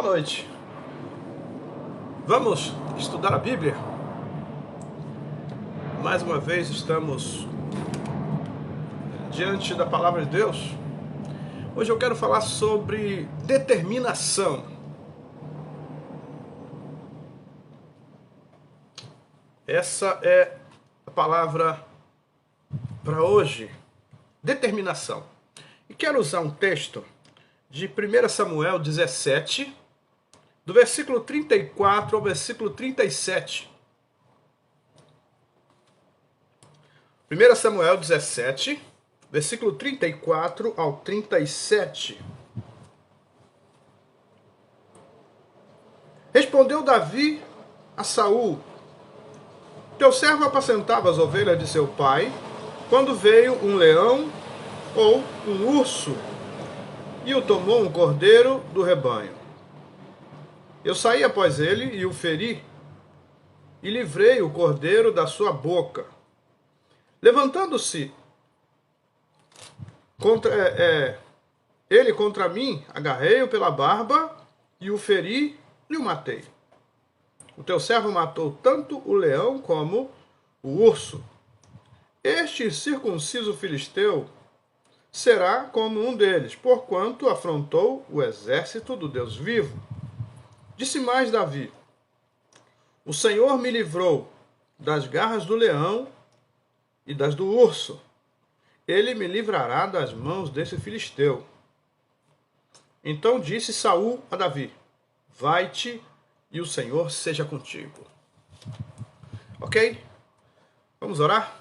Boa noite. Vamos estudar a Bíblia? Mais uma vez estamos diante da palavra de Deus. Hoje eu quero falar sobre determinação. Essa é a palavra para hoje, determinação. E quero usar um texto de 1 Samuel 17, do versículo 34 ao versículo 37. 1 Samuel 17, versículo 34 ao 37. Respondeu Davi a Saul: teu servo apacentava as ovelhas de seu pai, quando veio um leão ou um urso e o tomou um cordeiro do rebanho. Eu saí após ele e o feri, e livrei o cordeiro da sua boca. Levantando-se ele contra mim, agarrei-o pela barba e o feri e o matei. O teu servo matou tanto o leão como o urso. Este circunciso filisteu será como um deles, porquanto afrontou o exército do Deus vivo. Disse mais Davi: o Senhor me livrou das garras do leão e das do urso. Ele me livrará das mãos desse filisteu. Então disse Saul a Davi: vai-te e o Senhor seja contigo. Ok? Vamos orar?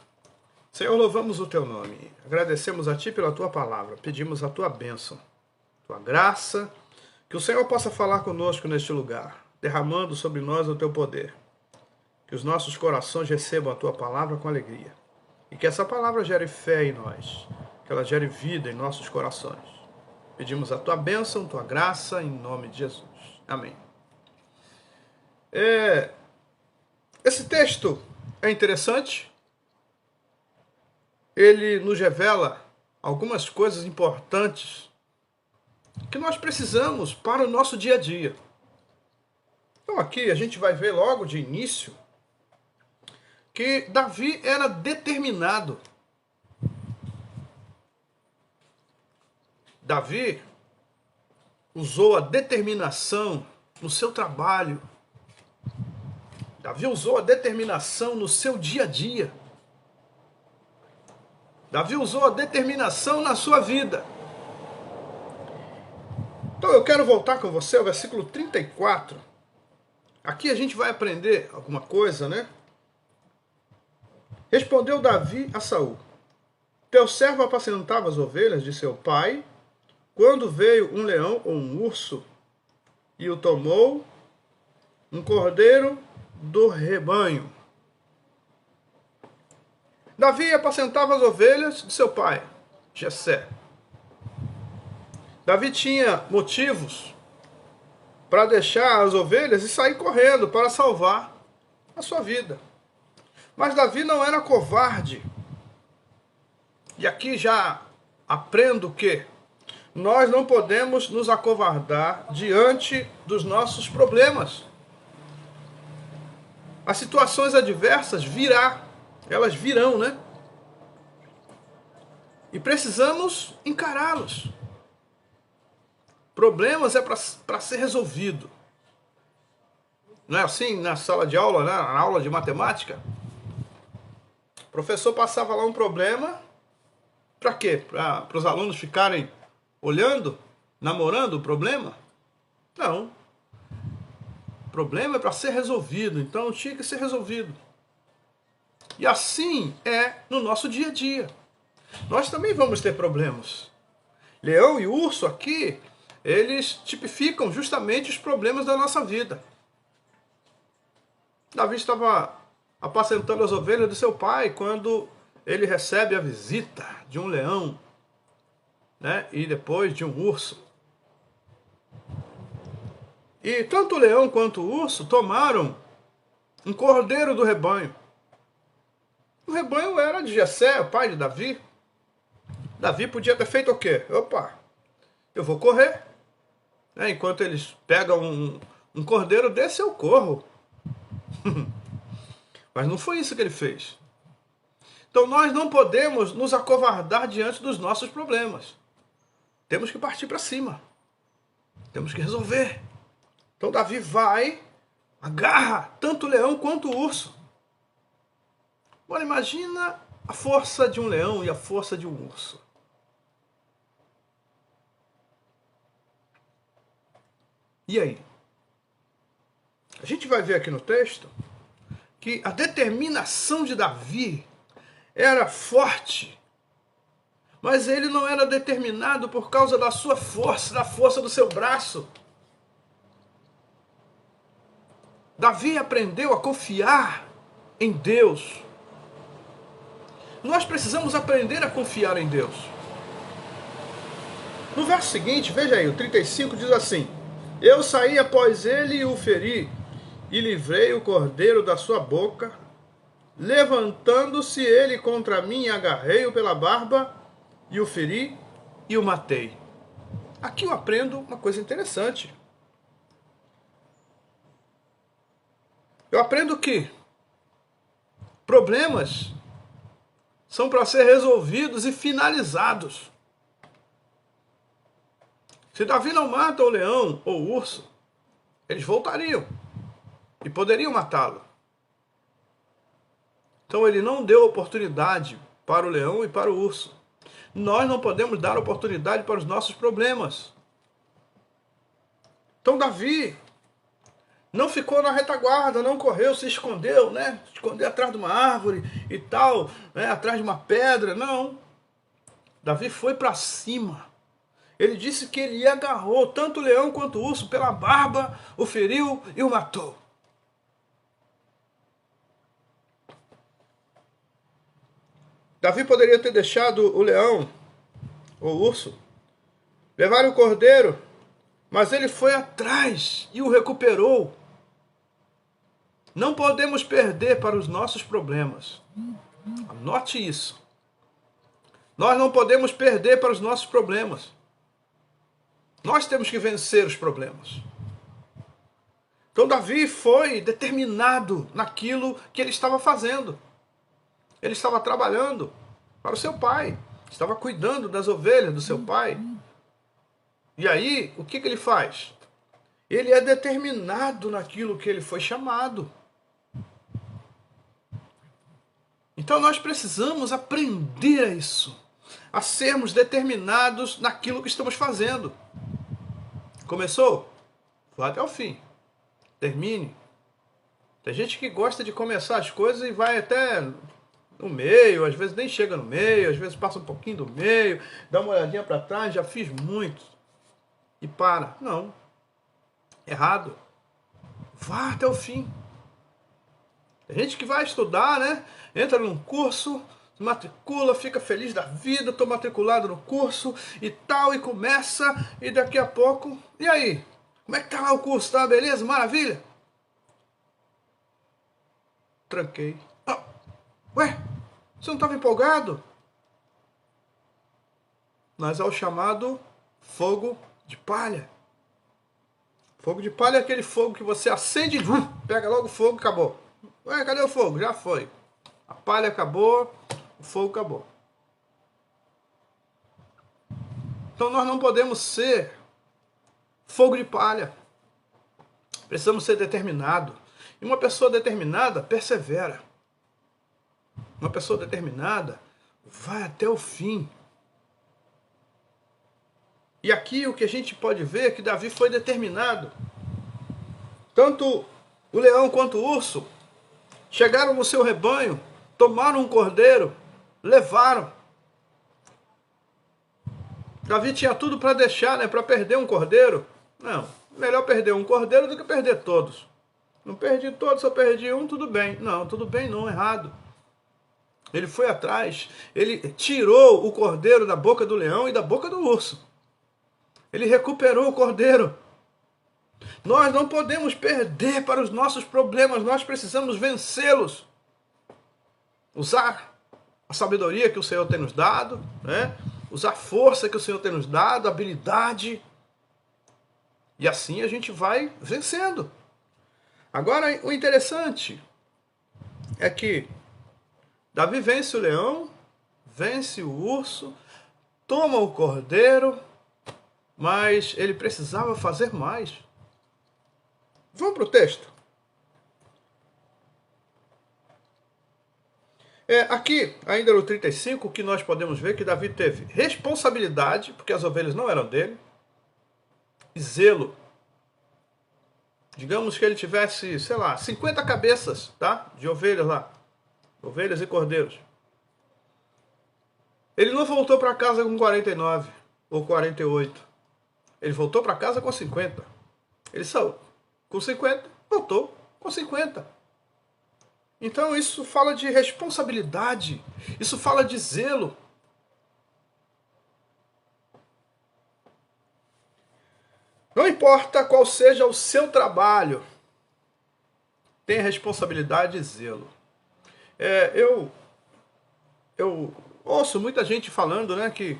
Senhor, louvamos o teu nome. Agradecemos a ti pela tua palavra. Pedimos a tua bênção, tua graça, que o Senhor possa falar conosco neste lugar, derramando sobre nós o teu poder. Que os nossos corações recebam a tua palavra com alegria. E que essa palavra gere fé em nós, que ela gere vida em nossos corações. Pedimos a tua bênção, tua graça, em nome de Jesus. Amém. Esse texto é interessante. Ele nos revela algumas coisas importantes que nós precisamos para o nosso dia a dia. Então aqui a gente vai ver logo de início que Davi era determinado. Davi usou a determinação no seu trabalho. Davi usou a determinação no seu dia a dia. Davi usou a determinação na sua vida. Então eu quero voltar com você ao versículo 34. Aqui a gente vai aprender alguma coisa, né? Respondeu Davi a Saul: teu servo apacentava as ovelhas de seu pai, quando veio um leão ou um urso e o tomou um cordeiro do rebanho. Davi apacentava as ovelhas de seu pai, Jessé. Davi tinha motivos para deixar as ovelhas e sair correndo para salvar a sua vida. Mas Davi não era covarde. E aqui já aprendo que nós não podemos nos acovardar diante dos nossos problemas. As situações adversas elas virão, né? E precisamos encará-los. Problemas é para ser resolvido. Não é assim na sala de aula, né? Na aula de matemática? O professor passava lá um problema, para quê? Para os alunos ficarem olhando, namorando o problema? Não. O problema é para ser resolvido, então tinha que ser resolvido. E assim é no nosso dia a dia. Nós também vamos ter problemas. Leão e urso aqui, eles tipificam justamente os problemas da nossa vida. Davi estava apacentando as ovelhas de seu pai quando ele recebe a visita de um leão, né? E depois de um urso. E tanto o leão quanto o urso tomaram um cordeiro do rebanho. O rebanho era de Jessé, o pai de Davi. Davi podia ter feito o quê? Opa, eu vou correr. né? Enquanto eles pegam um cordeiro desse, eu corro. Mas não foi isso que ele fez. Então nós não podemos nos acovardar diante dos nossos problemas. Temos que partir para cima. Temos que resolver. Então Davi vai, agarra tanto o leão quanto o urso. Agora imagina a força de um leão e a força de um urso. E aí? A gente vai ver aqui no texto que a determinação de Davi era forte, mas ele não era determinado por causa da sua força, da força do seu braço. Davi aprendeu a confiar em Deus. Nós precisamos aprender a confiar em Deus. No verso seguinte, veja aí, o 35 diz assim: Eu saí após ele e o feri, e livrei o cordeiro da sua boca. Levantando-se ele contra mim, agarrei-o pela barba, e o feri, e o matei. Aqui eu aprendo uma coisa interessante. Eu aprendo que problemas são para ser resolvidos e finalizados. Se Davi não mata o leão ou o urso, eles voltariam e poderiam matá-lo. Então ele não deu oportunidade para o leão e para o urso. Nós não podemos dar oportunidade para os nossos problemas. Então Davi não ficou na retaguarda, não correu, se escondeu, né? Escondeu atrás de uma árvore e tal, né? Atrás de uma pedra, não. Davi foi para cima. Ele disse que ele agarrou tanto o leão quanto o urso pela barba, o feriu e o matou. Davi poderia ter deixado o leão ou o urso levar o cordeiro, mas ele foi atrás e o recuperou. Não podemos perder para os nossos problemas. Anote isso. Nós não podemos perder para os nossos problemas. Nós temos que vencer os problemas. Então Davi foi determinado naquilo que ele estava fazendo. Ele estava trabalhando para o seu pai. Estava cuidando das ovelhas do seu pai. E aí, o que ele faz? Ele é determinado naquilo que ele foi chamado. Então nós precisamos aprender a isso. A sermos determinados naquilo que estamos fazendo. Começou? Vá até o fim. Termine. Tem gente que gosta de começar as coisas e vai até no meio, às vezes nem chega no meio, às vezes passa um pouquinho do meio, dá uma olhadinha para trás, já fiz muito. E para. Não. Errado. Vá até o fim. Tem gente que vai estudar, né? Entra num curso, se matricula, fica feliz da vida, estou matriculado no curso e tal, e começa, e daqui a pouco... E aí? Como é que tá lá o curso? Tá beleza? Maravilha? Tranquei. Ah, ué? Você não estava empolgado? Mas é o chamado fogo de palha. Fogo de palha é aquele fogo que você acende e pega logo o fogo e acabou. Ué, cadê o fogo? Já foi. A palha acabou, o fogo acabou. Então nós não podemos ser fogo de palha. Precisamos ser determinados. E uma pessoa determinada persevera. Uma pessoa determinada vai até o fim. E aqui o que a gente pode ver é que Davi foi determinado. Tanto o leão quanto o urso chegaram no seu rebanho, tomaram um cordeiro, levaram. Davi tinha tudo para deixar, né? Para perder um cordeiro. Não, melhor perder um cordeiro do que perder todos. Não perdi todos, só perdi um, tudo bem. Não, tudo bem não, errado. Ele foi atrás, ele tirou o cordeiro da boca do leão e da boca do urso. Ele recuperou o cordeiro. Nós não podemos perder para os nossos problemas, nós precisamos vencê-los. Usar a sabedoria que o Senhor tem nos dado, né? Usar a força que o Senhor tem nos dado, a habilidade. E assim a gente vai vencendo. Agora, o interessante é que Davi vence o leão, vence o urso, toma o cordeiro, mas ele precisava fazer mais. Vamos para o texto. Aqui, ainda no 35, o que nós podemos ver que Davi teve responsabilidade, porque as ovelhas não eram dele, e zelo. Digamos que ele tivesse, sei lá, 50 cabeças, tá? De ovelhas lá. Ovelhas e cordeiros. Ele não voltou para casa com 49 ou 48. Ele voltou para casa com 50. Ele saiu com 50, voltou com 50. Então isso fala de responsabilidade. Isso fala de zelo. Não importa qual seja o seu trabalho, tenha responsabilidade e zelo. Eu ouço muita gente falando, né, que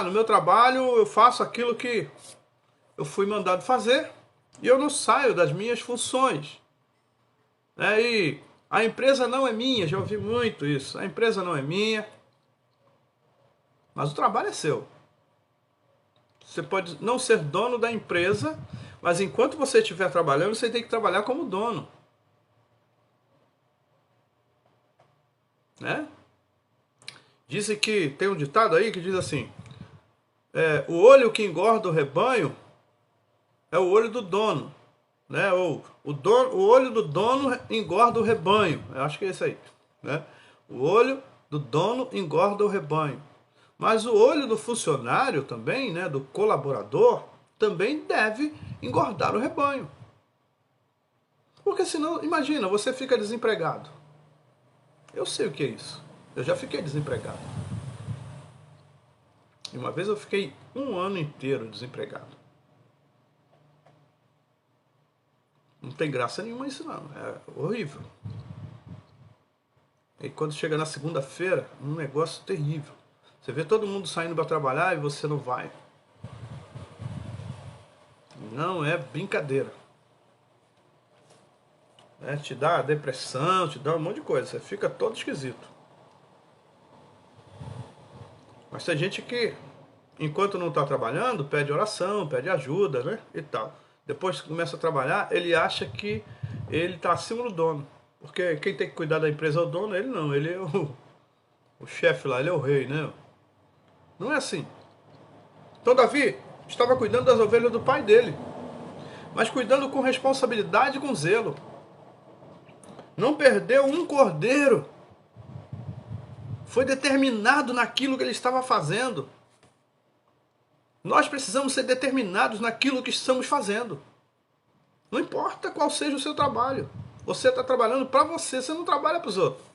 no meu trabalho eu faço aquilo que eu fui mandado fazer e eu não saio das minhas funções. E a empresa não é minha, já ouvi muito isso. A empresa não é minha, mas o trabalho é seu. Você pode não ser dono da empresa, mas enquanto você estiver trabalhando, você tem que trabalhar como dono. Né? Dizem que tem um ditado aí que diz assim: o olho que engorda o rebanho é o olho do dono, né? Ou o olho do dono engorda o rebanho. Eu acho que é isso aí, né? O olho do dono engorda o rebanho. Mas o olho do funcionário também, né, do colaborador, também deve engordar o rebanho. Porque senão, imagina, você fica desempregado. Eu sei o que é isso. Eu já fiquei desempregado. E uma vez eu fiquei 1 ano inteiro desempregado. Não tem graça nenhuma isso não. É horrível. E quando chega na segunda-feira, um negócio terrível. Você vê todo mundo saindo para trabalhar e você não vai. Não é brincadeira. Te dá depressão, te dá um monte de coisa. Você fica todo esquisito. Mas tem gente que, enquanto não está trabalhando, pede oração, pede ajuda, né? E tal. Depois que começa a trabalhar, ele acha que ele está acima do dono. Porque quem tem que cuidar da empresa é o dono, ele não. Ele é o chefe lá, ele é o rei, né? Não é assim. Então Davi estava cuidando das ovelhas do pai dele, mas cuidando com responsabilidade e com zelo. Não perdeu um cordeiro. Foi determinado naquilo que ele estava fazendo. Nós precisamos ser determinados naquilo que estamos fazendo. Não importa qual seja o seu trabalho. Você está trabalhando para você, você não trabalha para os outros.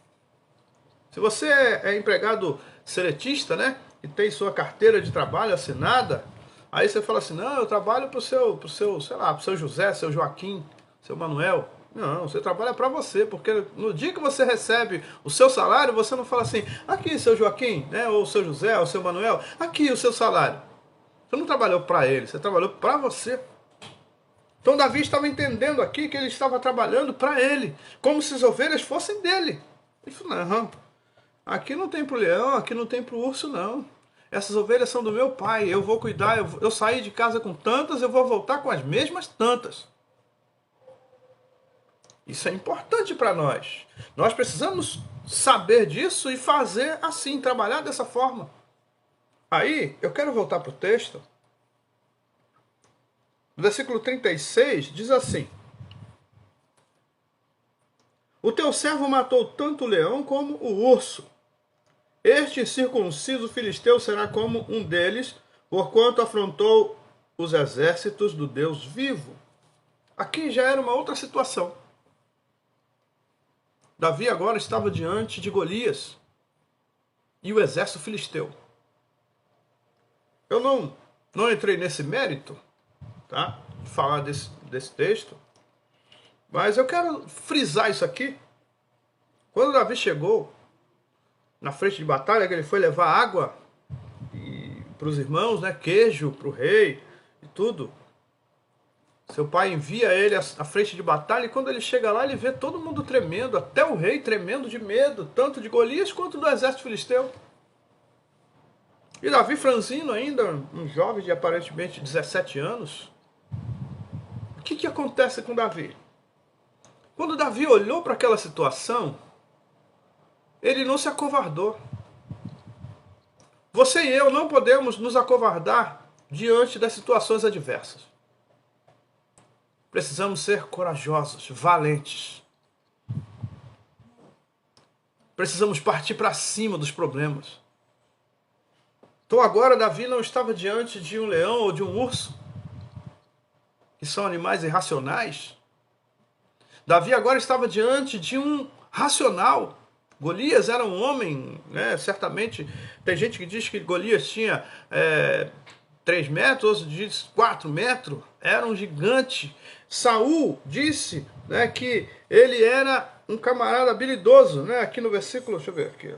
Se você é empregado seletista, né, e tem sua carteira de trabalho assinada, aí você fala assim: não, eu trabalho pro seu, sei lá, pro seu José, seu Joaquim, seu Manuel. Não, você trabalha para você, porque no dia que você recebe o seu salário, você não fala assim: aqui, seu Joaquim, né, ou seu José, ou seu Manuel, aqui o seu salário. Você não trabalhou para ele, você trabalhou para você. Então Davi estava entendendo aqui que ele estava trabalhando para ele, como se as ovelhas fossem dele. Ele falou: não, aqui não tem pro leão, aqui não tem pro urso, não. Essas ovelhas são do meu pai, eu vou cuidar, eu saí de casa com tantas, eu vou voltar com as mesmas tantas. Isso é importante para nós. Nós precisamos saber disso e fazer assim, trabalhar dessa forma. Aí, eu quero voltar para o texto. No versículo 36, diz assim: o teu servo matou tanto o leão como o urso. Este incircunciso filisteu será como um deles, porquanto afrontou os exércitos do Deus vivo. Aqui já era uma outra situação. Davi agora estava diante de Golias e o exército filisteu. Eu não entrei nesse mérito, tá, de falar desse texto, mas eu quero frisar isso aqui. Quando Davi chegou na frente de batalha, que ele foi levar água, e os irmãos, né? Queijo para o rei e tudo. Seu pai envia ele à frente de batalha e quando ele chega lá, ele vê todo mundo tremendo, até o rei tremendo de medo, tanto de Golias quanto do exército filisteu. E Davi franzino ainda, um jovem de aparentemente 17 anos. O que acontece com Davi? Quando Davi olhou para aquela situação, ele não se acovardou. Você e eu não podemos nos acovardar diante das situações adversas. Precisamos ser corajosos, valentes. Precisamos partir para cima dos problemas. Então agora Davi não estava diante de um leão ou de um urso, que são animais irracionais. Davi agora estava diante de um racional. Golias era um homem, né, certamente, tem gente que diz que Golias tinha 3 metros, outros diz 4 metros, era um gigante. Saul disse, né, que ele era um camarada habilidoso, né, aqui no versículo, deixa eu ver aqui,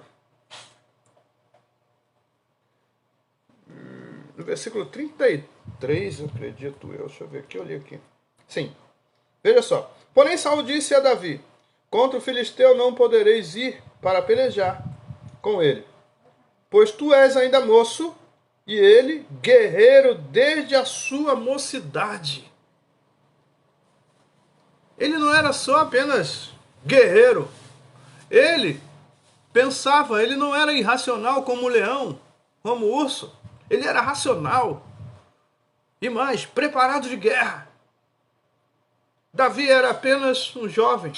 no versículo 33, eu acredito eu, deixa eu ver aqui, eu li aqui. Sim, veja só. Porém Saul disse a Davi, contra o filisteu não podereis ir para pelejar com ele, pois tu és ainda moço, e ele guerreiro desde a sua mocidade. Ele não era só apenas guerreiro, ele pensava, ele não era irracional como o leão, como o urso, ele era racional e mais, preparado de guerra. Davi era apenas um jovem.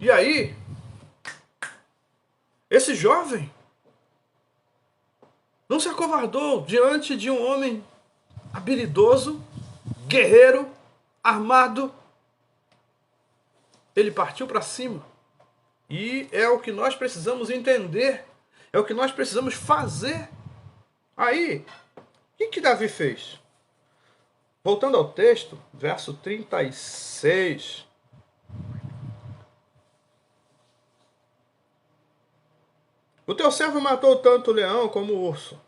E aí, esse jovem não se acovardou diante de um homem habilidoso, guerreiro, armado. Ele partiu para cima. E é o que nós precisamos entender. É o que nós precisamos fazer. Aí, o que Davi fez? Voltando ao texto, verso 36. O teu servo matou tanto o leão como o urso.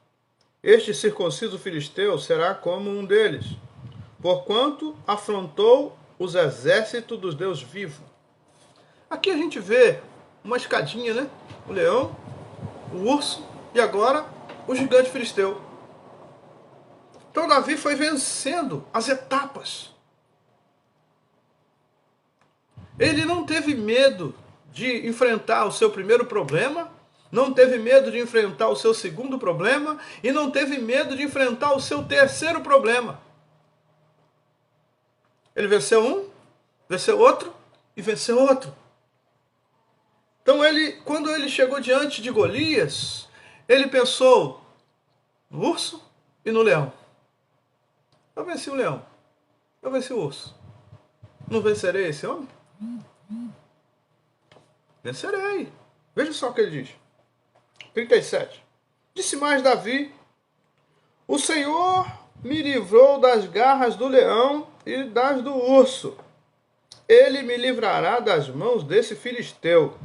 Este circunciso filisteu será como um deles, porquanto afrontou os exércitos dos Deus vivos. Aqui a gente vê uma escadinha, né? O leão, o urso e agora o gigante filisteu. Então Davi foi vencendo as etapas. Ele não teve medo de enfrentar o seu primeiro problema, não teve medo de enfrentar o seu segundo problema e não teve medo de enfrentar o seu terceiro problema. Ele venceu um, venceu outro e venceu outro. Então quando ele chegou diante de Golias, ele pensou no urso e no leão. Eu venci o leão, eu venci o urso. Não vencerei esse homem? Vencerei. Veja só o que ele diz. 37. Disse mais Davi, o Senhor me livrou das garras do leão e das do urso. Ele me livrará das mãos desse filisteu.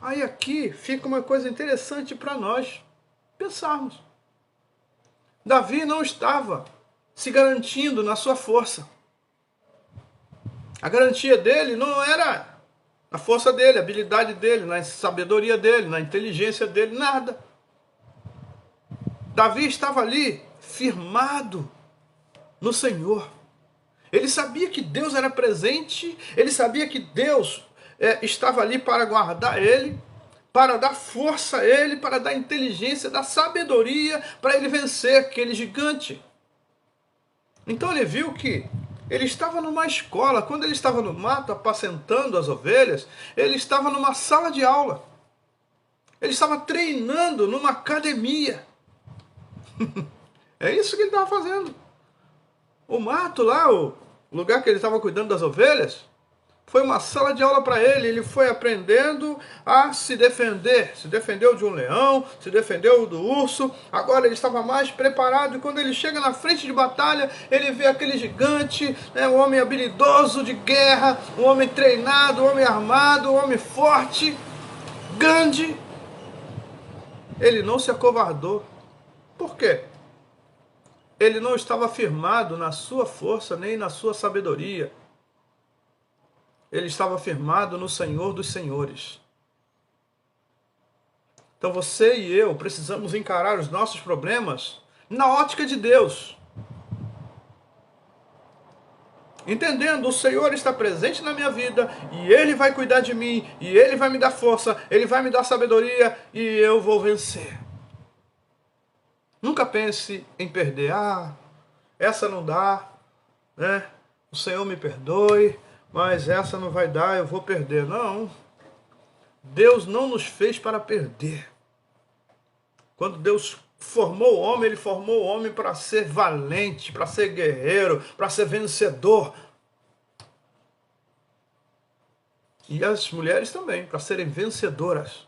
Aí aqui fica uma coisa interessante para nós pensarmos. Davi não estava se garantindo na sua força. A garantia dele não era na força dele, a habilidade dele, na sabedoria dele, na inteligência dele, nada. Davi estava ali firmado no Senhor. Ele sabia que Deus era presente, ele sabia que Deus estava ali para guardar ele, para dar força a ele, para dar inteligência, dar sabedoria, para ele vencer aquele gigante. Então ele viu que ele estava numa escola, quando ele estava no mato apacentando as ovelhas, ele estava numa sala de aula. Ele estava treinando numa academia. É isso que ele estava fazendo. O mato lá, o lugar que ele estava cuidando das ovelhas, foi uma sala de aula para ele. Ele foi aprendendo a se defender. Se defendeu de um leão, se defendeu do urso. Agora ele estava mais preparado. E quando ele chega na frente de batalha, ele vê aquele gigante, né, um homem habilidoso de guerra, um homem treinado, um homem armado, um homem forte, grande. Ele não se acovardou. Por quê? Ele não estava firmado na sua força nem na sua sabedoria. Ele estava firmado no Senhor dos Senhores. Então você e eu precisamos encarar os nossos problemas na ótica de Deus. Entendendo, o Senhor está presente na minha vida e Ele vai cuidar de mim, e Ele vai me dar força, Ele vai me dar sabedoria e eu vou vencer. Nunca pense em perder. Essa não dá, né? O Senhor me perdoe, mas essa não vai dar, eu vou perder. Não. Deus não nos fez para perder. Quando Deus formou o homem, Ele formou o homem para ser valente, para ser guerreiro, para ser vencedor. E as mulheres também, para serem vencedoras,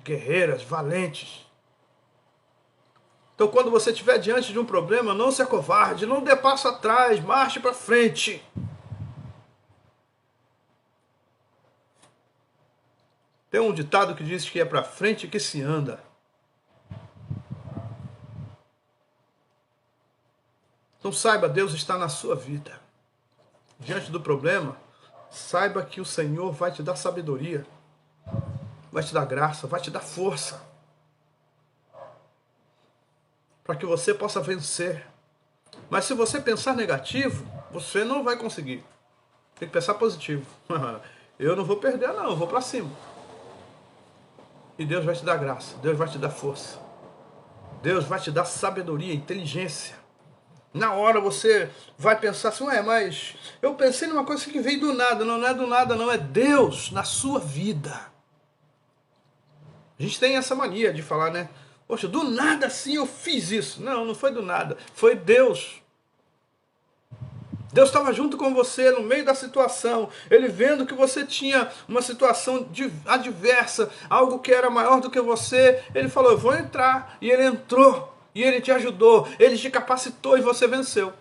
guerreiras, valentes. Então, quando você estiver diante de um problema, não se acovarde, não dê passo atrás, marche para frente. Tem um ditado que diz que é para frente que se anda. Então saiba, Deus está na sua vida. Diante do problema, saiba que o Senhor vai te dar sabedoria, vai te dar graça, vai te dar força, para que você possa vencer. Mas se você pensar negativo, você não vai conseguir. Tem que pensar positivo. Eu não vou perder não, eu vou para cima. E Deus vai te dar graça, Deus vai te dar força. Deus vai te dar sabedoria, inteligência. Na hora você vai pensar assim, mas eu pensei numa coisa que veio do nada. Não, não é do nada não, é Deus na sua vida. A gente tem essa mania de falar, né? Poxa, do nada assim eu fiz isso. Não, não foi do nada, foi Deus. Deus estava junto com você no meio da situação. Ele vendo que você tinha uma situação adversa, algo que era maior do que você. Ele falou, eu vou entrar. E ele entrou. E ele te ajudou. Ele te capacitou e você venceu.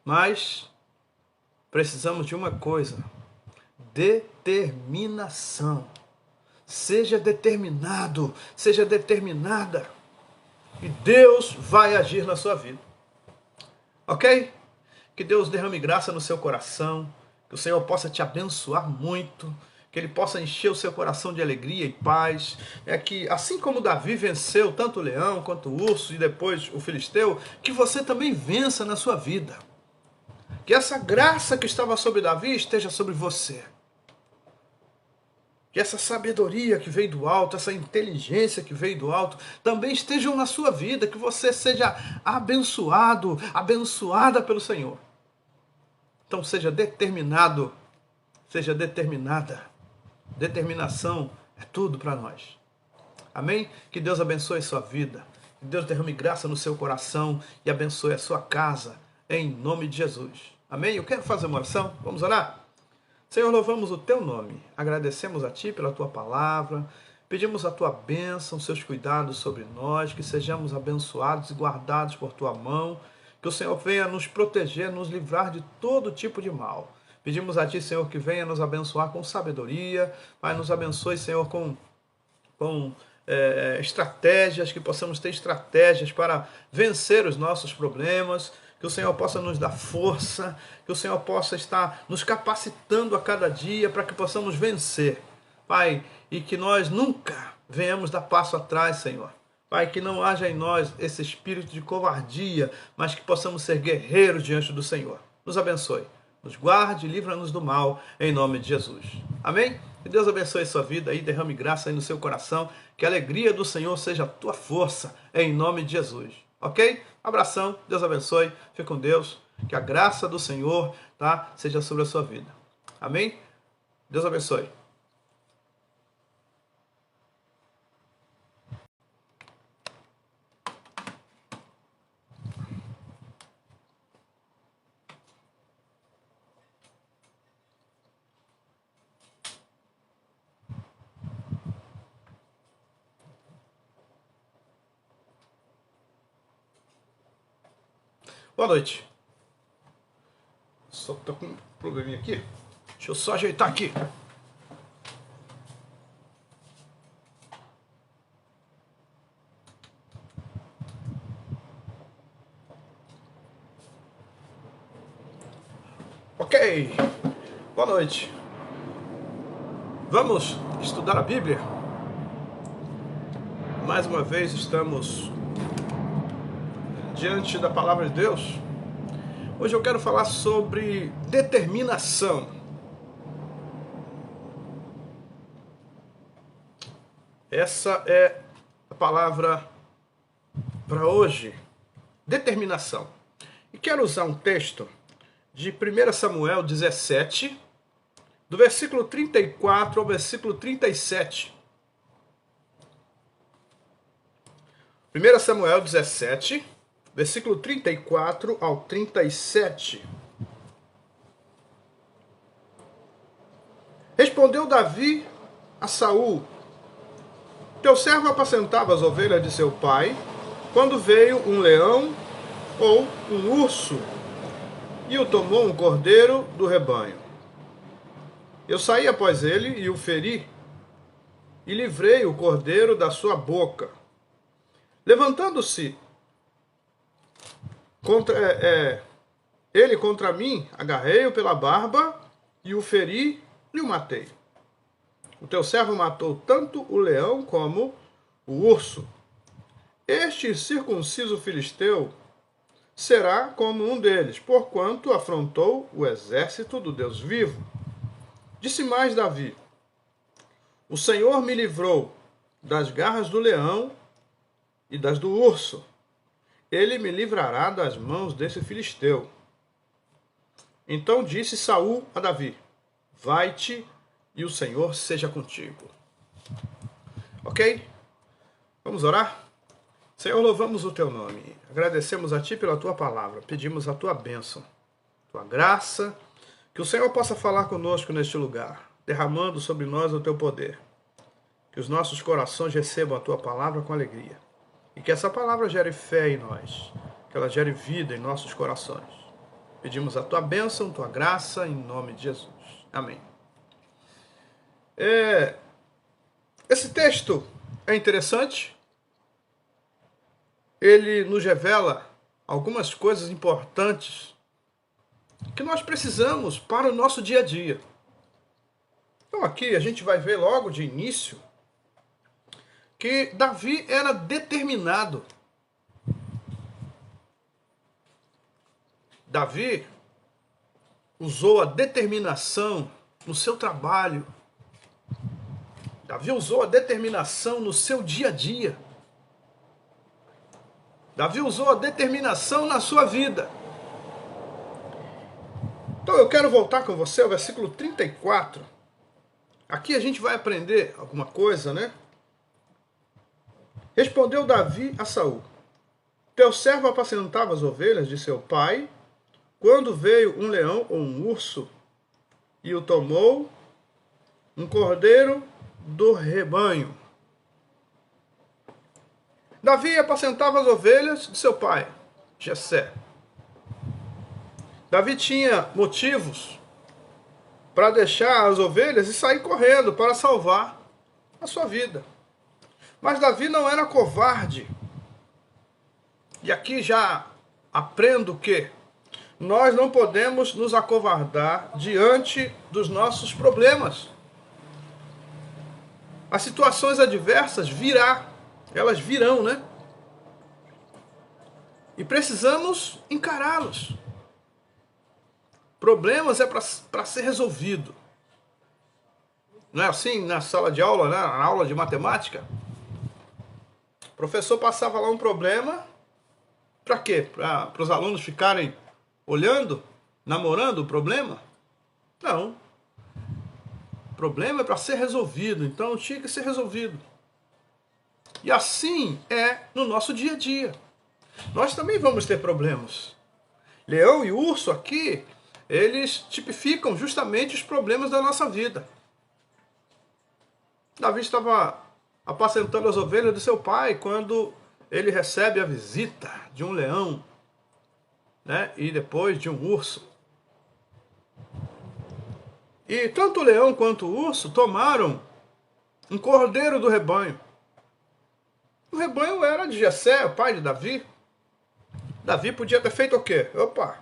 Mas precisamos de uma coisa. Determinação. Seja determinado. Seja determinada. E Deus vai agir na sua vida. Ok? Que Deus derrame graça no seu coração, que o Senhor possa te abençoar muito, que Ele possa encher o seu coração de alegria e paz. É que, assim como Davi venceu tanto o leão quanto o urso e depois o filisteu, que você também vença na sua vida. Que essa graça que estava sobre Davi esteja sobre você. Que essa sabedoria que veio do alto, essa inteligência que veio do alto, também estejam na sua vida, que você seja abençoado, abençoada pelo Senhor. Então seja determinado, seja determinada. Determinação é tudo para nós. Amém? Que Deus abençoe a sua vida, que Deus derrame graça no seu coração e abençoe a sua casa, em nome de Jesus. Amém? Eu quero fazer uma oração, vamos orar? Senhor, louvamos o teu nome, agradecemos a ti pela tua palavra, pedimos a tua bênção, seus cuidados sobre nós, que sejamos abençoados e guardados por tua mão, que o Senhor venha nos proteger, nos livrar de todo tipo de mal. Pedimos a ti, Senhor, que venha nos abençoar com sabedoria, Pai, nos abençoe, Senhor, com estratégias, que possamos ter estratégias para vencer os nossos problemas, que o Senhor possa nos dar força, que o Senhor possa estar nos capacitando a cada dia para que possamos vencer, Pai, e que nós nunca venhamos dar passo atrás, Senhor. Pai, que não haja em nós esse espírito de covardia, mas que possamos ser guerreiros diante do Senhor. Nos abençoe, nos guarde, livra-nos do mal, em nome de Jesus. Amém? Que Deus abençoe a sua vida e derrame graça aí no seu coração, que a alegria do Senhor seja a tua força, em nome de Jesus. Ok? Abração, Deus abençoe, fique com Deus, que a graça do Senhor, tá, seja sobre a sua vida. Amém? Deus abençoe. Boa noite. Só tô com um probleminha aqui. Deixa eu só ajeitar aqui. Ok, boa noite. Vamos estudar a Bíblia? Mais uma vez estamos diante da palavra de Deus. Hoje eu quero falar sobre determinação. Essa é a palavra para hoje, determinação. E quero usar um texto de 1 Samuel 17, do versículo 34 ao versículo 37. 1 Samuel 17, versículo 34 ao 37. Respondeu Davi a Saul: teu servo apacentava as ovelhas de seu pai, quando veio um leão ou um urso e o tomou um cordeiro do rebanho. Eu saí após ele e o feri, e livrei o cordeiro da sua boca. Levantando-se ele contra mim, agarrei-o pela barba e o feri e o matei. O teu servo matou tanto o leão como o urso. Este circunciso filisteu será como um deles, porquanto afrontou o exército do Deus vivo. Disse mais Davi: o Senhor me livrou das garras do leão e das do urso. Ele me livrará das mãos desse filisteu. Então disse Saul a Davi: vai-te e o Senhor seja contigo. Ok? Vamos orar? Senhor, louvamos o teu nome. Agradecemos a ti pela tua palavra. Pedimos a tua bênção, tua graça, que o Senhor possa falar conosco neste lugar, derramando sobre nós o teu poder. Que os nossos corações recebam a tua palavra com alegria. E que essa palavra gere fé em nós, que ela gere vida em nossos corações. Pedimos a tua bênção, tua graça, em nome de Jesus. Amém. Esse texto é interessante. Ele nos revela algumas coisas importantes que nós precisamos para o nosso dia a dia. Então aqui a gente vai ver logo de início que Davi era determinado. Davi usou a determinação no seu trabalho. Davi usou a determinação no seu dia a dia. Davi usou a determinação na sua vida. Então eu quero voltar com você ao versículo 34. Aqui a gente vai aprender alguma coisa, né? Respondeu Davi a Saul: teu servo apacentava as ovelhas de seu pai, quando veio um leão ou um urso e o tomou um cordeiro do rebanho. Davi apacentava as ovelhas de seu pai, Jessé. Davi tinha motivos para deixar as ovelhas e sair correndo para salvar a sua vida. Mas Davi não era covarde. E aqui já aprendo que nós não podemos nos acovardar diante dos nossos problemas. As situações adversas elas virão, né? E precisamos encará-los. Problemas é para ser resolvido. Não é assim na sala de aula, né? Na aula de matemática? O professor passava lá um problema, para quê? Para os alunos ficarem olhando, namorando o problema? Não. O problema é para ser resolvido, então tinha que ser resolvido. E assim é no nosso dia a dia. Nós também vamos ter problemas. Leão e urso aqui, eles tipificam justamente os problemas da nossa vida. Davi estava apacentando as ovelhas de seu pai quando ele recebe a visita de um leão, né? E depois de um urso. E tanto o leão quanto o urso tomaram um cordeiro do rebanho. O rebanho era de Jessé, o pai de Davi. Davi podia ter feito o quê? Opa,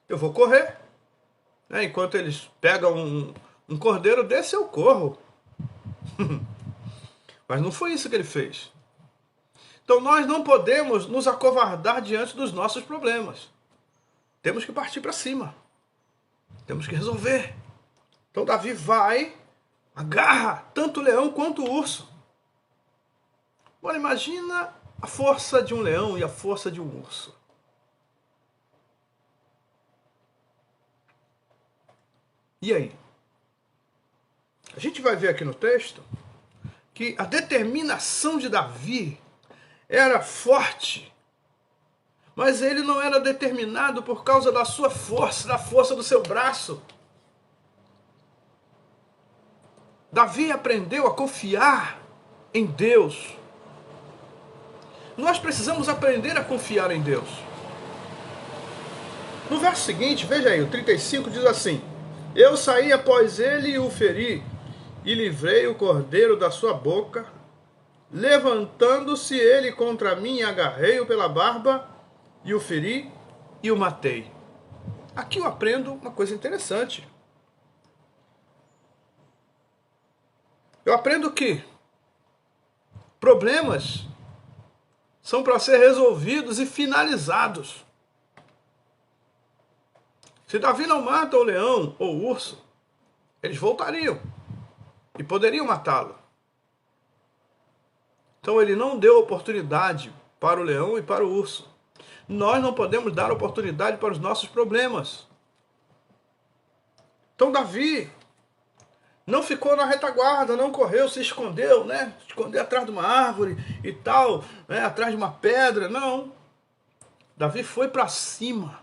eu vou correr. né? Enquanto eles pegam um cordeiro desse, eu corro. Mas não foi isso que ele fez. Então nós não podemos nos acovardar diante dos nossos problemas. Temos que partir para cima. Temos que resolver. Então Davi vai, agarra tanto o leão quanto o urso. Agora imagina a força de um leão e a força de um urso. E aí? A gente vai ver aqui no texto que a determinação de Davi era forte, mas ele não era determinado por causa da sua força, da força do seu braço. Davi aprendeu a confiar em Deus. Nós precisamos aprender a confiar em Deus. No verso seguinte, veja aí, o 35 diz assim: Eu saí após ele e o feri, e livrei o cordeiro da sua boca. Levantando-se ele contra mim, agarrei-o pela barba, e o feri e o matei. Aqui eu aprendo uma coisa interessante. Eu aprendo que problemas são para ser resolvidos e finalizados. Se Davi não mata o leão ou o urso, eles voltariam e poderiam matá-lo. Então ele não deu oportunidade para o leão e para o urso. Nós não podemos dar oportunidade para os nossos problemas. Então Davi não ficou na retaguarda, não correu, se escondeu, né? Escondeu atrás de uma árvore e tal, né? Atrás de uma pedra, não. Davi foi para cima.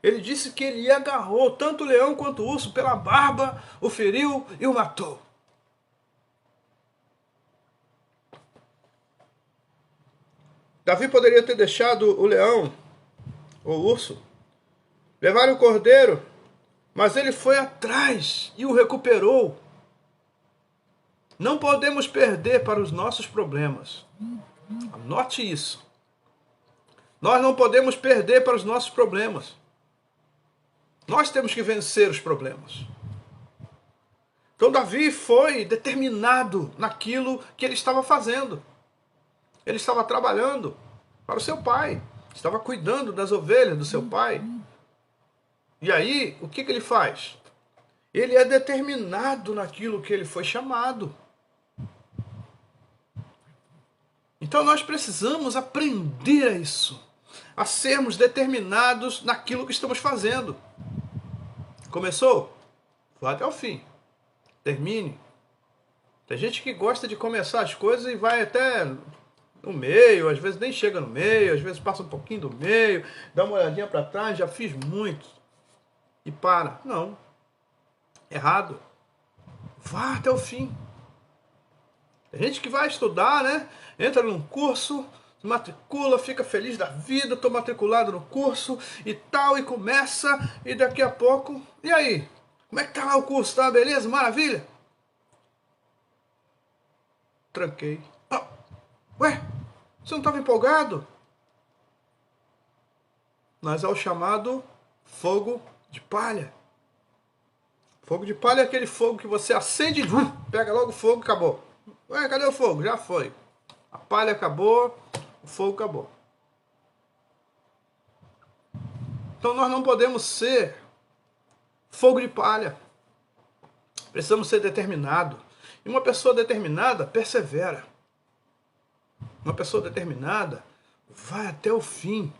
Ele disse que ele agarrou tanto o leão quanto o urso pela barba, o feriu e o matou. Davi poderia ter deixado o leão, ou o urso, levar o cordeiro, mas ele foi atrás e o recuperou. Não podemos perder para os nossos problemas. Anote isso. Nós não podemos perder para os nossos problemas. Nós temos que vencer os problemas. Então Davi foi determinado naquilo que ele estava fazendo. Ele estava trabalhando para o seu pai. Estava cuidando das ovelhas do seu pai. E aí, o que ele faz? Ele é determinado naquilo que ele foi chamado. Então nós precisamos aprender a isso. A sermos determinados naquilo que estamos fazendo. Começou? Vá até o fim. Termine. Tem gente que gosta de começar as coisas e vai até no meio, às vezes nem chega no meio, às vezes passa um pouquinho do meio, dá uma olhadinha para trás, já fiz muito. E para. Não. Errado. Vá até o fim. Tem gente que vai estudar, né? Entra num curso, se matricula, fica feliz da vida, estou matriculado no curso e tal, e começa, e daqui a pouco... E aí? Como é que tá lá o curso? Tá beleza? Maravilha? Tranquei. Ah, ué? Você não estava empolgado? Mas é o chamado fogo de palha. Fogo de palha é aquele fogo que você acende, pega logo o fogo e acabou. Ué, cadê o fogo? Já foi. A palha acabou, o fogo acabou. Então nós não podemos ser fogo de palha. Precisamos ser determinados. E uma pessoa determinada persevera. Uma pessoa determinada vai até o fim.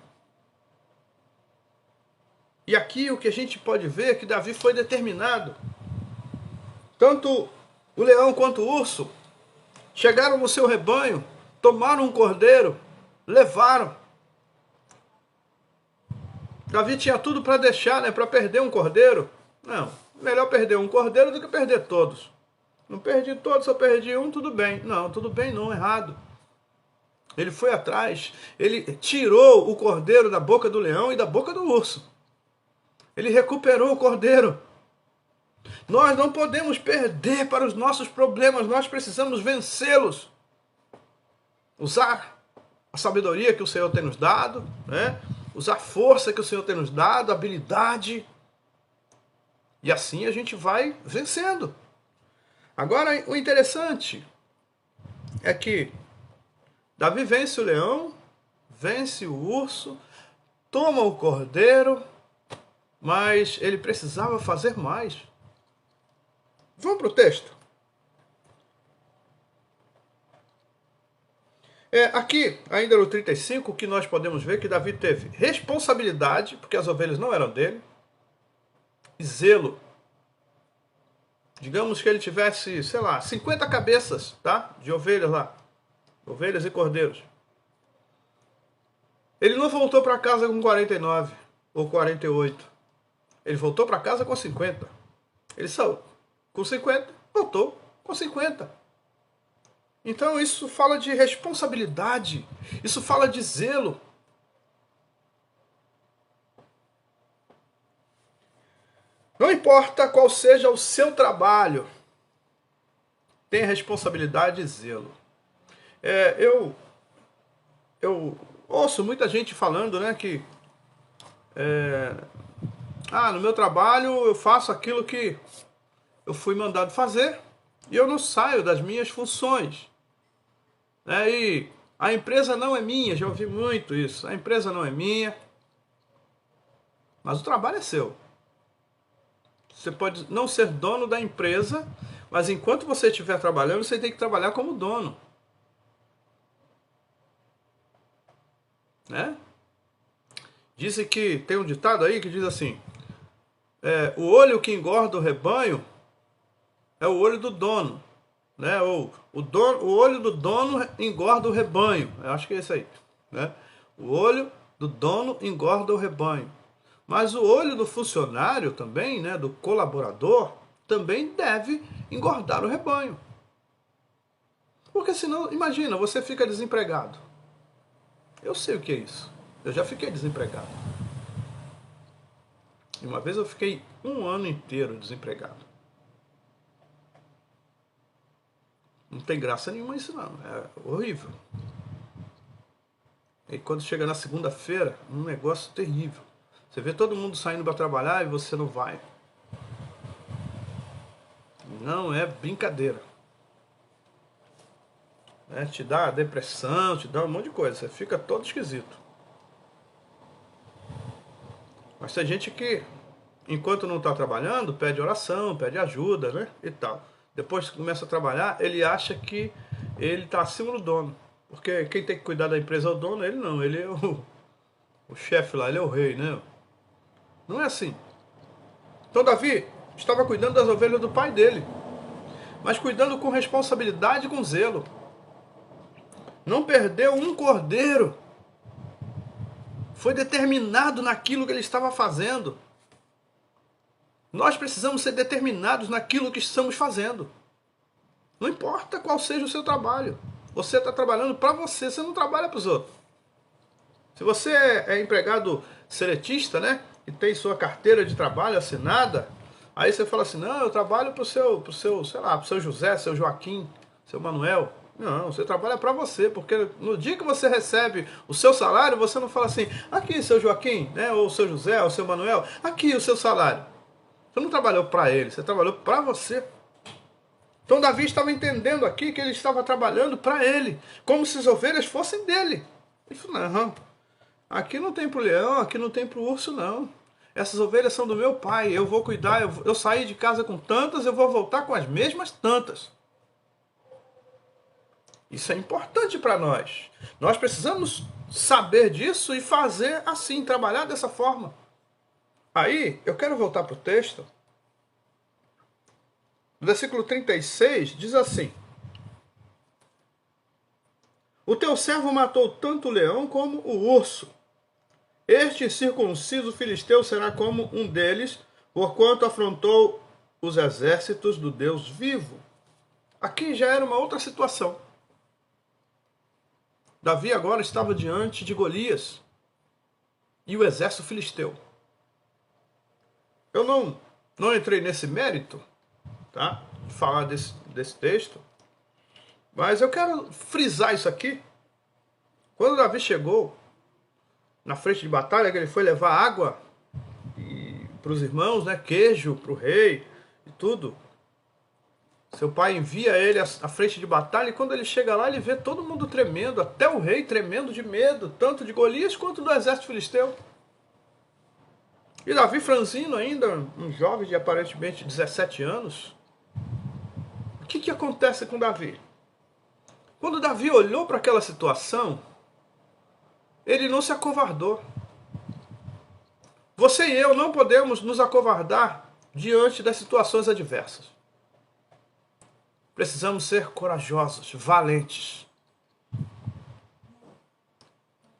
E aqui o que a gente pode ver é que Davi foi determinado. Tanto o leão quanto o urso chegaram no seu rebanho, tomaram um cordeiro, levaram. Davi tinha tudo para deixar, né, para perder um cordeiro. Não, melhor perder um cordeiro do que perder todos. Não perdi todos, só perdi um, tudo bem. Não, tudo bem não, errado. Ele foi atrás, ele tirou o cordeiro da boca do leão e da boca do urso. Ele recuperou o cordeiro. Nós não podemos perder para os nossos problemas, nós precisamos vencê-los. Usar a sabedoria que o Senhor tem nos dado, né? Usar a força que o Senhor tem nos dado, a habilidade. E assim a gente vai vencendo. Agora, o interessante é que Davi vence o leão, vence o urso, toma o cordeiro, mas ele precisava fazer mais. Vamos para o texto. Aqui, ainda no 35, que nós podemos ver que Davi teve responsabilidade, porque as ovelhas não eram dele, e zelo. Digamos que ele tivesse, sei lá, 50 cabeças, tá? De ovelhas lá. Ovelhas e cordeiros. Ele não voltou para casa com 49 ou 48. Ele voltou para casa com 50. Ele saiu com 50, voltou com 50. Então isso fala de responsabilidade. Isso fala de zelo. Não importa qual seja o seu trabalho, tenha responsabilidade e zelo. Eu ouço muita gente falando, né, que no meu trabalho eu faço aquilo que eu fui mandado fazer e eu não saio das minhas funções. E a empresa não é minha, já ouvi muito isso. A empresa não é minha, mas o trabalho é seu. Você pode não ser dono da empresa, mas enquanto você estiver trabalhando, você tem que trabalhar como dono. Dizem que tem um ditado aí que diz assim: o olho que engorda o rebanho é o olho do dono, né? O olho do dono engorda o rebanho. Eu acho que é isso aí, né? O olho do dono engorda o rebanho. Mas o olho do funcionário também, né, do colaborador, também deve engordar o rebanho. Porque senão, imagina, você fica desempregado. Eu sei o que é isso. Eu já fiquei desempregado. E uma vez eu fiquei 1 ano inteiro desempregado. Não tem graça nenhuma isso não. É horrível. E quando chega na segunda-feira, um negócio terrível. Você vê todo mundo saindo para trabalhar e você não vai. Não é brincadeira. Te dá depressão, te dá um monte de coisa. Você fica todo esquisito. Mas tem gente que, enquanto não está trabalhando, pede oração, pede ajuda, né? E tal. Depois que começa a trabalhar, ele acha que ele está acima do dono. Porque quem tem que cuidar da empresa é o dono, ele não. Ele é o chefe lá, ele é o rei, né? Não é assim. Então Davi estava cuidando das ovelhas do pai dele, mas cuidando com responsabilidade e com zelo. Não perdeu um cordeiro. Foi determinado naquilo que ele estava fazendo. Nós precisamos ser determinados naquilo que estamos fazendo. Não importa qual seja o seu trabalho. Você está trabalhando para você, você não trabalha para os outros. Se você é empregado seletista, né? E tem sua carteira de trabalho assinada, aí você fala assim: não, eu trabalho pro seu, sei lá, pro seu José, seu Joaquim, seu Manuel. Não, você trabalha para você, porque no dia que você recebe o seu salário, você não fala assim: aqui, seu Joaquim, né, ou seu José, ou seu Manuel, aqui o seu salário. Você não trabalhou para ele, você trabalhou para você. Então Davi estava entendendo aqui que ele estava trabalhando para ele, como se as ovelhas fossem dele. Ele falou: não, aqui não tem pro leão, aqui não tem pro urso, não. Essas ovelhas são do meu pai, eu vou cuidar, eu saí de casa com tantas, eu vou voltar com as mesmas tantas. Isso é importante para nós. Nós precisamos saber disso e fazer assim, trabalhar dessa forma. Aí, eu quero voltar para o texto. No versículo 36 diz assim: o teu servo matou tanto o leão como o urso. Este circunciso filisteu será como um deles, porquanto afrontou os exércitos do Deus vivo. Aqui já era uma outra situação. Davi agora estava diante de Golias e o exército filisteu. Eu não entrei nesse mérito, tá? De falar desse texto, mas eu quero frisar isso aqui. Quando Davi chegou na frente de batalha, que ele foi levar água os irmãos, né? Queijo para o rei e tudo. Seu pai envia ele à frente de batalha e quando ele chega lá, ele vê todo mundo tremendo, até o rei tremendo de medo, tanto de Golias quanto do exército filisteu. E Davi franzino ainda, um jovem de aparentemente 17 anos. O que acontece com Davi? Quando Davi olhou para aquela situação, ele não se acovardou. Você e eu não podemos nos acovardar diante das situações adversas. Precisamos ser corajosos, valentes.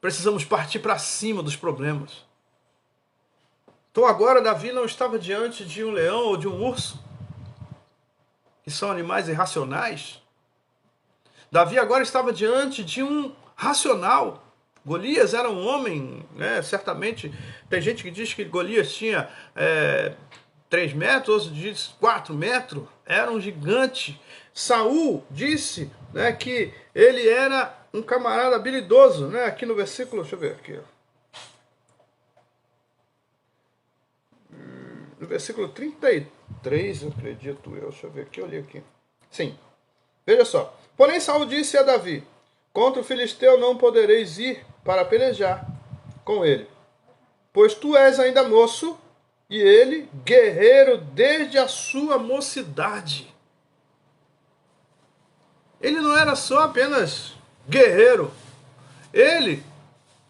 Precisamos partir para cima dos problemas. Então agora Davi não estava diante de um leão ou de um urso, que são animais irracionais. Davi agora estava diante de um racional. Golias era um homem, né, certamente, tem gente que diz que Golias tinha 3 metros, outros diz 4 metros, era um gigante. Saul disse, né, que ele era um camarada habilidoso, né, aqui no versículo, deixa eu ver aqui, no versículo 33, eu acredito deixa eu ver aqui, eu li aqui. Sim, veja só. Porém Saul disse a Davi, contra o filisteu não podereis ir para pelejar com ele, pois tu és ainda moço, e ele guerreiro desde a sua mocidade. Ele não era só apenas guerreiro, ele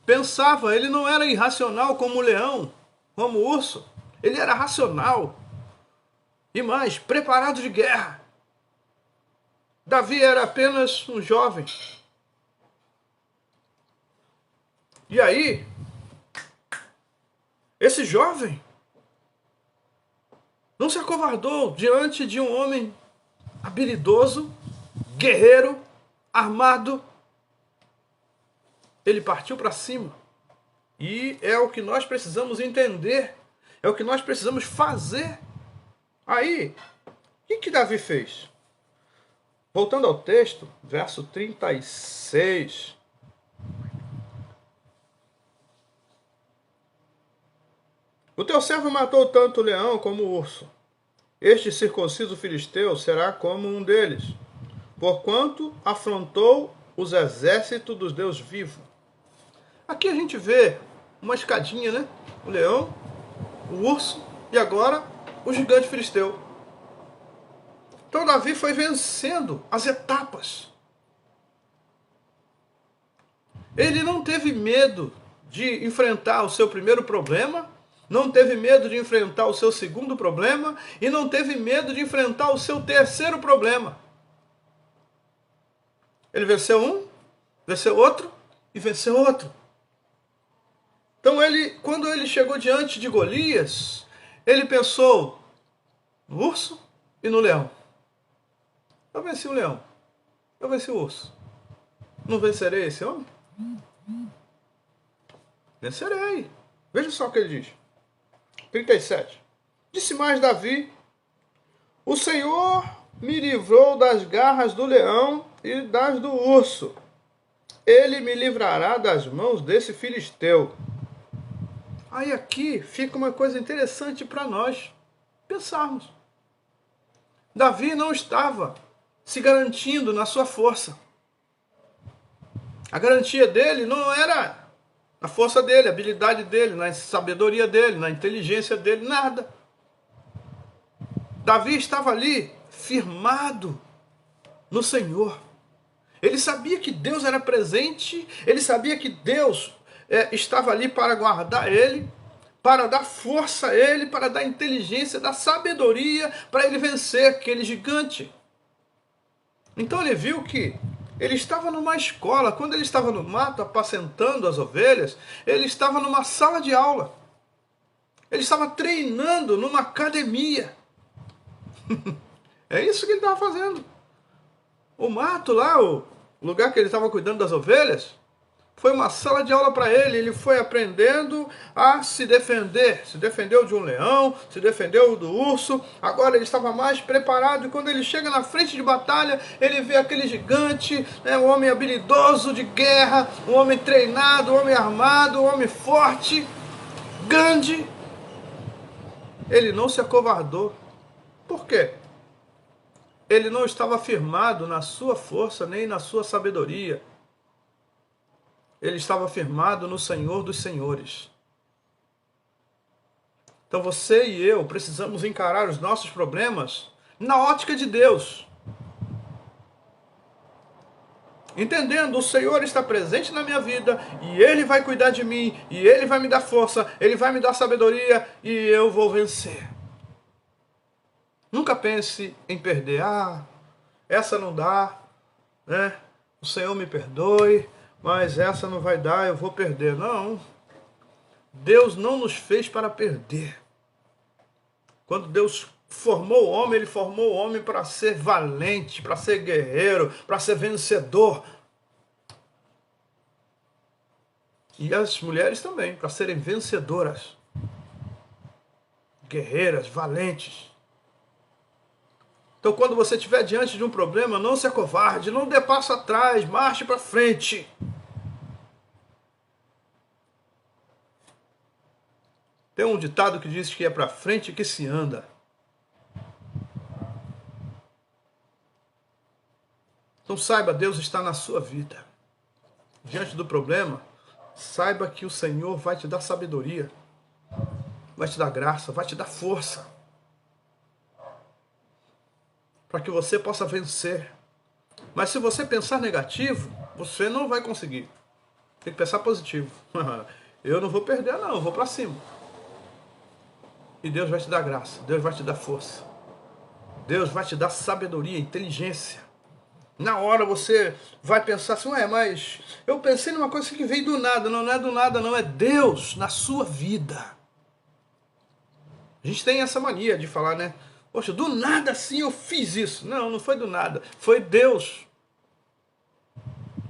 pensava, ele não era irracional como o leão, como o urso, ele era racional e mais, preparado de guerra. Davi era apenas um jovem. E aí, esse jovem não se acovardou diante de um homem habilidoso, guerreiro, armado. Ele partiu para cima. E é o que nós precisamos entender. É o que nós precisamos fazer. Aí, o que Davi fez? Voltando ao texto, verso 36. O teu servo matou tanto o leão como o urso. Este circunciso filisteu será como um deles, porquanto afrontou os exércitos dos Deus vivos. Aqui a gente vê uma escadinha, né? O leão, o urso e agora o gigante filisteu. Então Davi foi vencendo as etapas. Ele não teve medo de enfrentar o seu primeiro problema, não teve medo de enfrentar o seu segundo problema e não teve medo de enfrentar o seu terceiro problema. Ele venceu um, venceu outro e venceu outro. Então quando ele chegou diante de Golias, ele pensou no urso e no leão. Eu venci o leão, eu venci o urso. Não vencerei esse homem? Vencerei. Veja só o que ele diz. 37. Disse mais Davi, o Senhor me livrou das garras do leão e das do urso. Ele me livrará das mãos desse filisteu. Aí aqui fica uma coisa interessante para nós pensarmos. Davi não estava se garantindo na sua força. A garantia dele não era na força dele, a habilidade dele, na sabedoria dele, na inteligência dele, nada. Davi estava ali firmado no Senhor. Ele sabia que Deus era presente, ele sabia que Deus estava ali para guardar ele, para dar força a ele, para dar inteligência, dar sabedoria, para ele vencer aquele gigante. Então ele viu que ele estava numa escola, quando ele estava no mato apacentando as ovelhas, ele estava numa sala de aula. Ele estava treinando numa academia. É isso que ele estava fazendo. O mato lá, o lugar que ele estava cuidando das ovelhas, foi uma sala de aula para ele. Ele foi aprendendo a se defender. Se defendeu de um leão, se defendeu do urso. Agora ele estava mais preparado. E quando ele chega na frente de batalha, ele vê aquele gigante, né, um homem habilidoso de guerra, um homem treinado, um homem armado, um homem forte, grande. Ele não se acovardou. Por quê? Ele não estava firmado na sua força nem na sua sabedoria. Ele estava firmado no Senhor dos Senhores. Então você e eu precisamos encarar os nossos problemas na ótica de Deus. Entendendo, o Senhor está presente na minha vida e Ele vai cuidar de mim, e Ele vai me dar força, Ele vai me dar sabedoria e eu vou vencer. Nunca pense em perder. Essa não dá, né? O Senhor me perdoe, mas essa não vai dar, eu vou perder. Não. Deus não nos fez para perder. Quando Deus formou o homem, Ele formou o homem para ser valente, para ser guerreiro, para ser vencedor. E as mulheres também, para serem vencedoras, guerreiras, valentes. Então, quando você estiver diante de um problema, não se acovarde, não dê passo atrás, marche para frente. Tem um ditado que diz que é para frente que se anda. Então saiba, Deus está na sua vida. Diante do problema, saiba que o Senhor vai te dar sabedoria, vai te dar graça, vai te dar força, para que você possa vencer. Mas se você pensar negativo, você não vai conseguir. Tem que pensar positivo. Eu não vou perder, não, eu vou para cima. E Deus vai te dar graça, Deus vai te dar força, Deus vai te dar sabedoria, inteligência. Na hora você vai pensar assim, mas eu pensei numa coisa que veio do nada. Não, não é do nada, não, é Deus na sua vida. A gente tem essa mania de falar, né? Poxa, do nada assim eu fiz isso. Não, não foi do nada, foi Deus.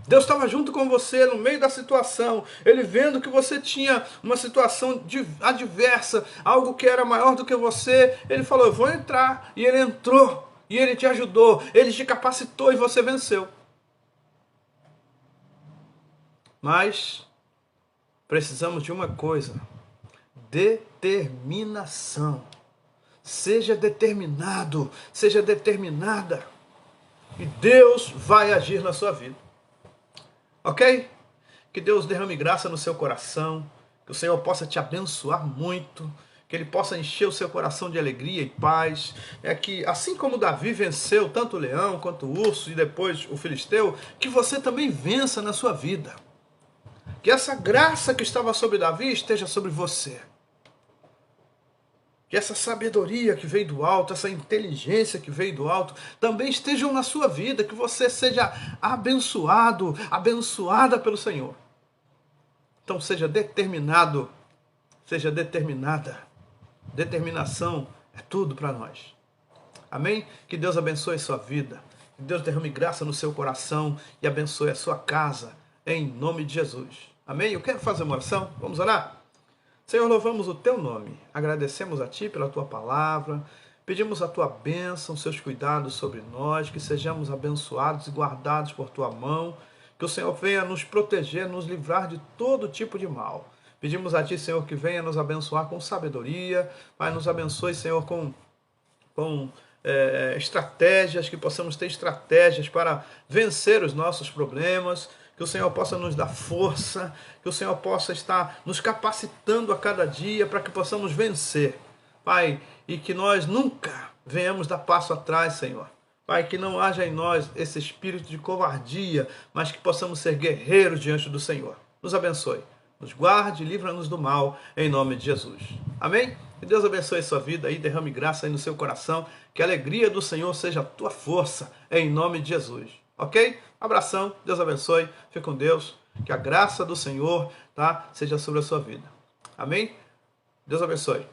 Deus estava junto com você no meio da situação. Ele vendo que você tinha uma situação adversa, algo que era maior do que você. Ele falou, eu vou entrar. E ele entrou. E Ele te ajudou, Ele te capacitou e você venceu. Mas precisamos de uma coisa: determinação. Seja determinado, seja determinada. E Deus vai agir na sua vida. Ok? Que Deus derrame graça no seu coração. Que o Senhor possa te abençoar muito. Que Ele possa encher o seu coração de alegria e paz. É que, assim como Davi venceu tanto o leão quanto o urso e depois o filisteu, que você também vença na sua vida. Que essa graça que estava sobre Davi esteja sobre você. Que essa sabedoria que veio do alto, essa inteligência que veio do alto, também estejam na sua vida. Que você seja abençoado, abençoada pelo Senhor. Então seja determinado, seja determinada. Determinação é tudo para nós. Amém? Que Deus abençoe a sua vida. Que Deus derrame graça no seu coração e abençoe a sua casa. Em nome de Jesus. Amém? Eu quero fazer uma oração. Vamos orar? Senhor, louvamos o teu nome. Agradecemos a ti pela tua palavra. Pedimos a tua bênção, seus cuidados sobre nós. Que sejamos abençoados e guardados por tua mão. Que o Senhor venha nos proteger, nos livrar de todo tipo de mal. Pedimos a Ti, Senhor, que venha nos abençoar com sabedoria. Pai, nos abençoe, Senhor, com estratégias, que possamos ter estratégias para vencer os nossos problemas. Que o Senhor possa nos dar força, que o Senhor possa estar nos capacitando a cada dia para que possamos vencer. Pai, e que nós nunca venhamos dar passo atrás, Senhor. Pai, que não haja em nós esse espírito de covardia, mas que possamos ser guerreiros diante do Senhor. Nos abençoe. Nos guarde e livra-nos do mal, em nome de Jesus. Amém? Que Deus abençoe a sua vida e derrame graça aí no seu coração. Que a alegria do Senhor seja a tua força, em nome de Jesus. Ok? Abração, Deus abençoe, fique com Deus. Que a graça do Senhor seja sobre a sua vida. Amém? Deus abençoe.